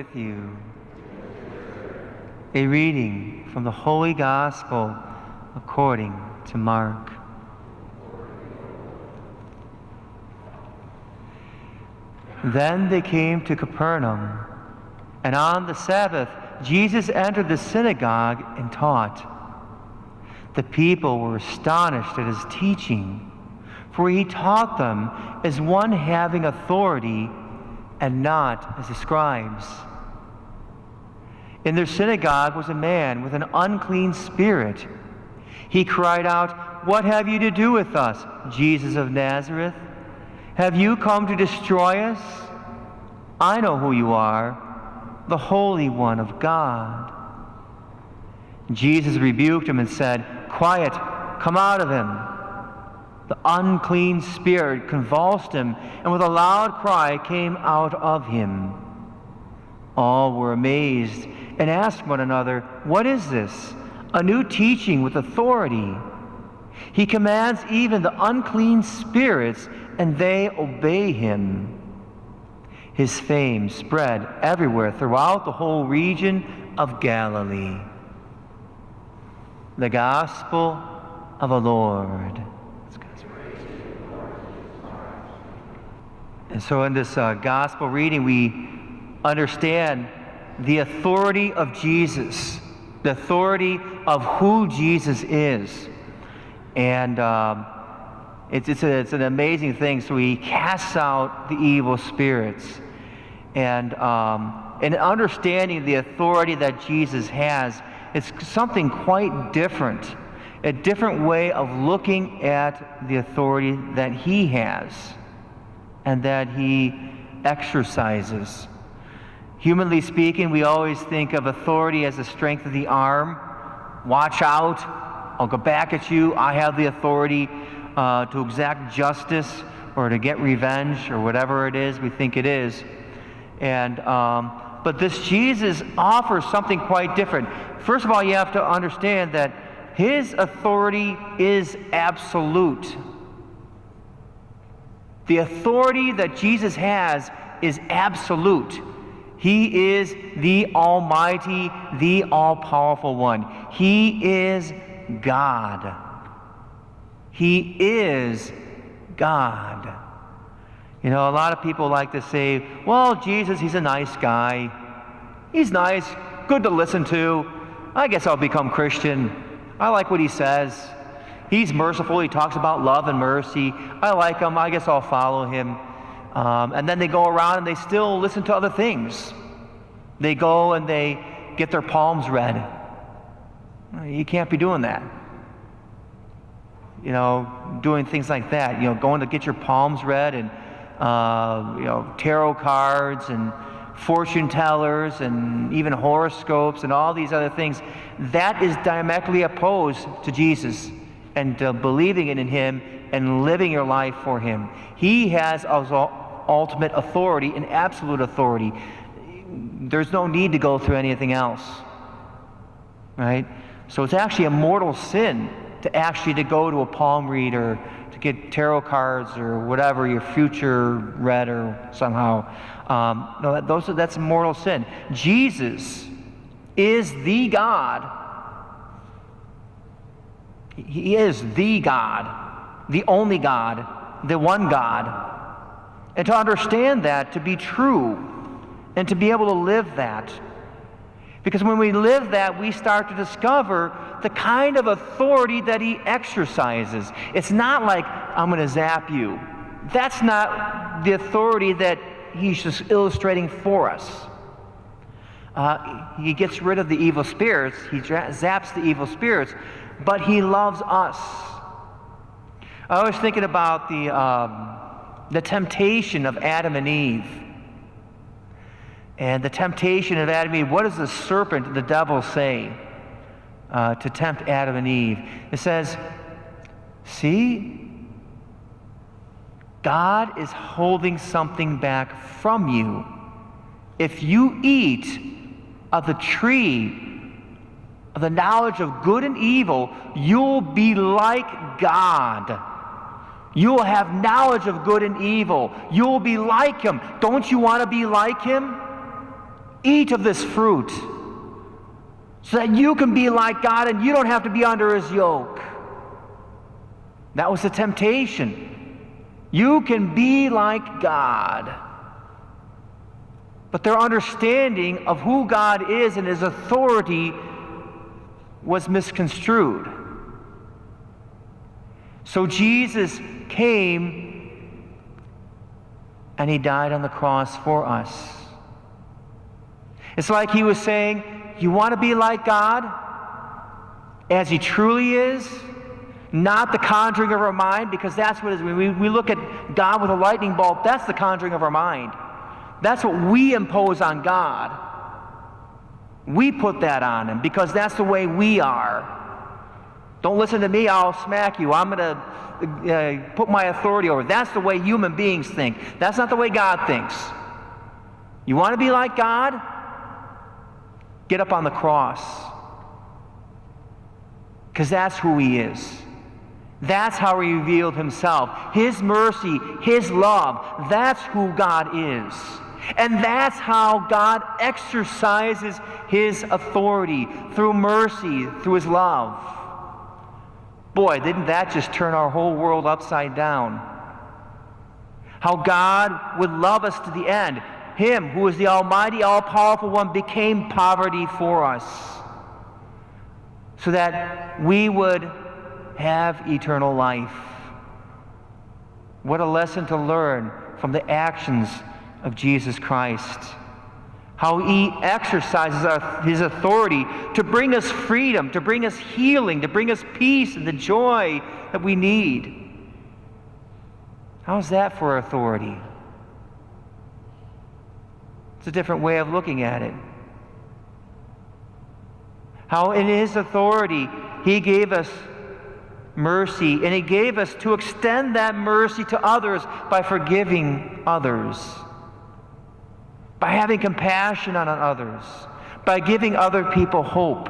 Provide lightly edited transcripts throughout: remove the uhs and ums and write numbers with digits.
with you. A reading from the Holy Gospel according to Mark. Then they came to Capernaum, and on the Sabbath Jesus entered the synagogue and taught. The people were astonished at his teaching, for he taught them as one having authority and not as the scribes. In their synagogue was a man with an unclean spirit. He cried out, "What have you to do with us, Jesus of Nazareth? Have you come to destroy us? I know who you are, the Holy One of God." Jesus rebuked him and said, "Quiet, come out of him." The unclean spirit convulsed him, and with a loud cry came out of him. All were amazed and asked one another, "What is this? A new teaching with authority. He commands even the unclean spirits, and they obey him." His fame spread everywhere throughout the whole region of Galilee. The Gospel of the Lord. And so in this Gospel reading, we understand the authority of Jesus, the authority of who Jesus is. And it's an amazing thing. So he casts out the evil spirits. And in understanding the authority that Jesus has, it's something quite different, a different way of looking at the authority that he has and that he exercises. Humanly speaking, we always think of authority as the strength of the arm. Watch out, I'll go back at you. I have the authority to exact justice or to get revenge or whatever it is we think it is. And but this Jesus offers something quite different. First of all, you have to understand that his authority is absolute. The authority that Jesus has is absolute. He is the Almighty, the all-powerful one. He is God. He is God. You know, a lot of people like to say, well, Jesus, he's a nice guy. He's nice, good to listen to. I guess I'll become Christian. I like what he says. He's merciful. He talks about love and mercy. I like him. I guess I'll follow him. And then they go around and they still listen to other things. They go and they get their palms read. You can't be doing that. You know, doing things like that. You know, going to get your palms read and, you know, tarot cards and fortune tellers and even horoscopes and all these other things. That is diametrically opposed to Jesus and believing in him and living your life for him. He has ultimate authority and absolute authority. There's no need to go through anything else, right? So it's actually a mortal sin to go to a palm reader to get tarot cards or whatever, your future read or somehow. No, that's a mortal sin. Jesus is the God. He is the God, the only God, the one God. And to understand that, to be true, and to be able to live that. Because when we live that, we start to discover the kind of authority that he exercises. It's not like, I'm going to zap you. That's not the authority that he's just illustrating for us. He gets rid of the evil spirits. He zaps the evil spirits. But he loves us. I was thinking about the temptation of Adam and Eve. And the temptation of Adam and Eve, what does the serpent, the devil, say to tempt Adam and Eve? It says, see, God is holding something back from you. If you eat of the tree of the knowledge of good and evil, you'll be like God. You'll have knowledge of good and evil. You'll be like him. Don't you want to be like him? Eat of this fruit so that you can be like God and you don't have to be under his yoke. That was the temptation. You can be like God. But their understanding of who God is and his authority was misconstrued. So Jesus came and he died on the cross for us. It's like he was saying, you want to be like God as he truly is? Not the conjuring of our mind, because that's what it is. When we look at God with a lightning bolt, that's the conjuring of our mind. That's what we impose on God. We put that on him because that's the way we are. Don't listen to me, I'll smack you. I'm going to put my authority over. That's the way human beings think. That's not the way God thinks. You want to be like God? Get up on the cross. Because that's who he is. That's how he revealed himself. His mercy, his love, that's who God is. And that's how God exercises his authority, through mercy, through his love. Boy, didn't that just turn our whole world upside down? How God would love us to the end. Him, who is the almighty, all-powerful one, became poverty for us, so that we would have eternal life. What a lesson to learn from the actions of Jesus Christ. How he exercises his authority to bring us freedom, to bring us healing, to bring us peace and the joy that we need. How's that for authority? It's a different way of looking at it. How in his authority he gave us mercy, and he gave us to extend that mercy to others by forgiving others, by having compassion on others, by giving other people hope,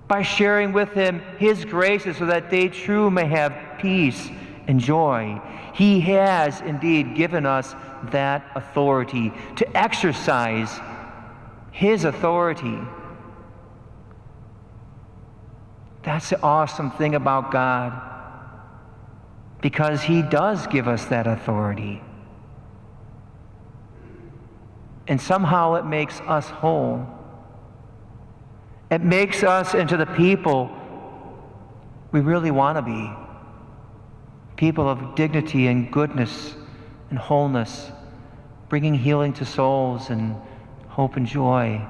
by sharing with him his graces so that they too may have peace and joy. He has indeed given us that authority to exercise his authority. That's the awesome thing about God, because he does give us that authority. And somehow it makes us whole. It makes us into the people we really want to be. People of dignity and goodness and wholeness, bringing healing to souls and hope and joy.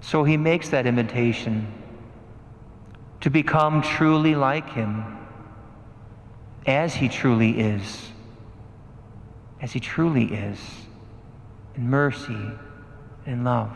So he makes that invitation to become truly like him, as he truly is. As he truly is, in mercy and love.